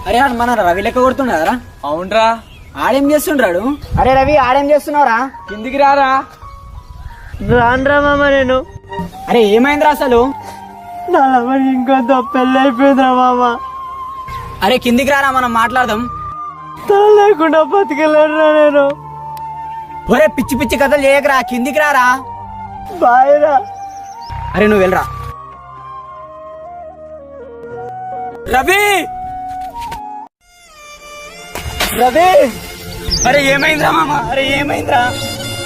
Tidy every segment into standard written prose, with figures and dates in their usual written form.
అరే మన రవి లెక్క కొడుతున్నారా? అవునరా. ఆడేం చేస్తుండ్రాడు? అరే రవి ఆడేం చేస్తున్నావురా? కిందికి రారా. రానురా మామ నేను. అరే ఏమైందిరా అసలు? నా లవర్ ఇంకొంత పెళ్ళి అయిపోయిందిరా మామ. అరే కిందికి రారా, మనం మాట్లాడదాం. తల లేకుండా బతికెళ్ళరా నేను. ఒరే పిచ్చి పిచ్చి కథలు చేయకరా, కిందికి రారా. బాయ్రా. అరే నువ్వు వెళ్ళరా. రవి రవి అరే ఏమైందిరా మామ? అరే ఏమైందిరా?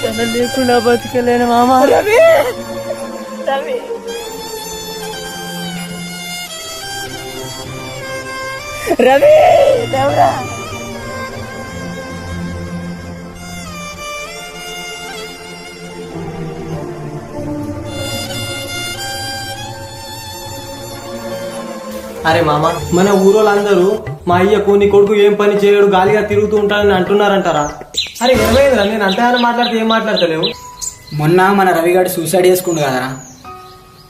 తల లేకుండా బతికెళ్ళాను మామ. రవి రవి రవి దేవుడా. అరే మామ, మన ఊరోళ్ళందరూ మా అయ్యకు నీ కొడుకు ఏం పని చేయడు, గాలిగా తిరుగుతూ ఉంటాడని అంటున్నారంటారా? అరే ఏమైందిరా? నేను అంతగానో మాట్లాడితే ఏం మాట్లాడతలేవు? మొన్న మన రవిగాడు సూసైడ్ చేసుకుండు కదరా.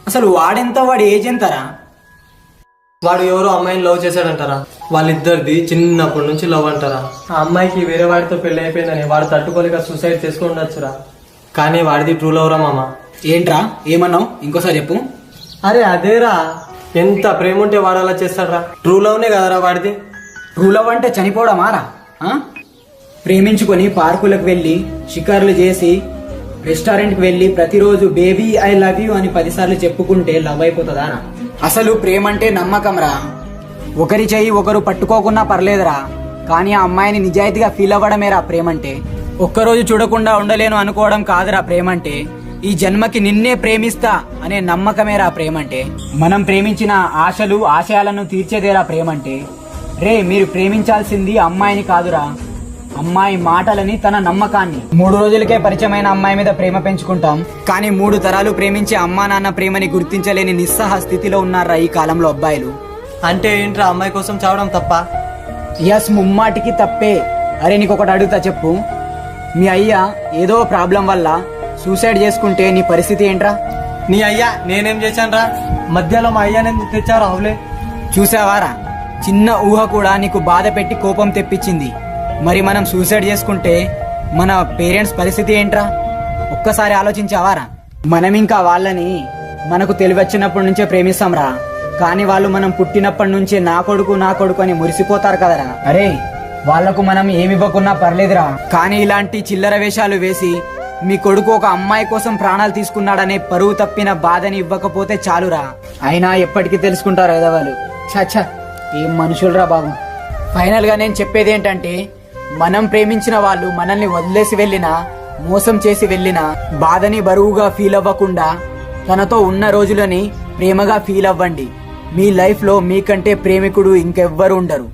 అసలు వాడెంత, వాడి ఏజ్ ఎంతరా? వాడు ఎవరో అమ్మాయిని లవ్ చేశాడంటారా. వాళ్ళిద్దరిది చిన్నప్పటి నుంచి లవ్ అంటారా. ఆ అమ్మాయికి వేరే వాడితో పెళ్లి అయిపోయిందని వాడు తట్టుకోలేక సూసైడ్ చేసుకుండొచ్చురా. కానీ వాడిది ట్రూ లవ్ రా మామ. ఏంట్రా ఏమన్నావు? ఇంకోసారి చెప్పు. అరే అదేరా, ఎంత ప్రేమ ఉంటే వాడు అలా చేస్తాడరా. ట్రూ లవ్నే కదరా వాడిది. ట్రూ లవ్ అంటే చనిపోవడమారా? ప్రేమించుకొని పార్కులకు వెళ్ళి షికార్లు చేసి రెస్టారెంట్కి వెళ్ళి ప్రతిరోజు బేబీ ఐ లవ్ యూ అని 10 సార్లు చెప్పుకుంటే లవ్ అయిపోతుందా? అసలు ప్రేమ అంటే నమ్మకం రా. ఒకరి చెయ్యి ఒకరు పట్టుకోకున్నా పర్లేదురా, కానీ ఆ అమ్మాయిని నిజాయితీగా ఫీల్ అవ్వడమేరా ప్రేమంటే. ఒక్కరోజు చూడకుండా ఉండలేను అనుకోవడం కాదురా ప్రేమంటే. ఈ జన్మకి నిన్నే ప్రేమిస్తా అనే నమ్మకమేరా ప్రేమంటే. మనం ప్రేమించిన ఆశలు ఆశయాలను తీర్చేదేరా ప్రేమంటే. రే మీరు ప్రేమించాల్సింది అమ్మాయిని కాదురా, అమ్మాయి మాటలని, తన నమ్మకాన్ని. 3 రోజులకే పరిచయమైన అమ్మాయి మీద ప్రేమ పెంచుకుంటాం, కానీ 3 తరాలు ప్రేమించే అమ్మా నాన్న ప్రేమని గుర్తించలేని నిస్సహ స్థితిలో ఉన్నారా ఈ కాలంలో అబ్బాయిలు. అంటే ఏంట్రా, అమ్మాయి కోసం చావడం తప్ప? ఎస్, ముమ్మాటికి తప్పే. అరే నీకొకటి అడుగుతా చెప్పు. మీ అయ్యా ఏదో ప్రాబ్లం వల్ల సూసైడ్ చేసుకుంటే నీ పరిస్థితి ఏంట్రా? నీ అయ్యా నేనేం చేశానురా? మధ్యలో మా అయ్యాని తెచ్చారు అవులే. చూసావారా, చిన్న ఊహ కూడా నీకు బాధ పెట్టి కోపం తెప్పించింది. మరి మనం సూసైడ్ చేసుకుంటే మన పేరెంట్స్ పరిస్థితి ఏంట్రా? ఒక్కసారి ఆలోచించావారా? మనం ఇంకా వాళ్ళని మనకు తెలివచ్చినప్పటి నుంచే ప్రేమిస్తాం రా, కానీ వాళ్ళు మనం పుట్టినప్పటి నుంచే నా కొడుకు నా కొడుకు అని మురిసిపోతారు కదరా. అరే వాళ్లకు మనం ఏమివ్వకున్నా పర్లేదురా, కానీ ఇలాంటి చిల్లర వేషాలు వేసి మీ కొడుకు ఒక అమ్మాయి కోసం ప్రాణాలు తీసుకున్నాడనే పరువు తప్పిన బాధని ఇవ్వకపోతే చాలురా. అయినా ఎప్పటికీ తెలుసుకుంటారు కదా వాళ్ళు. చచ్చా ఏం మనుషులరా బాబు. ఫైనల్ గా నేను చెప్పేది ఏంటంటే, మనం ప్రేమించిన వాళ్ళు మనల్ని వదిలేసి వెళ్ళినా, మోసం చేసి వెళ్ళినా బాధని బరువుగా ఫీల్ అవ్వకుండా తనతో ఉన్న రోజులని ప్రేమగా ఫీల్ అవ్వండి. మీ లైఫ్ లో మీకంటే ప్రేమికుడు ఇంకెవ్వరు ఉండరు.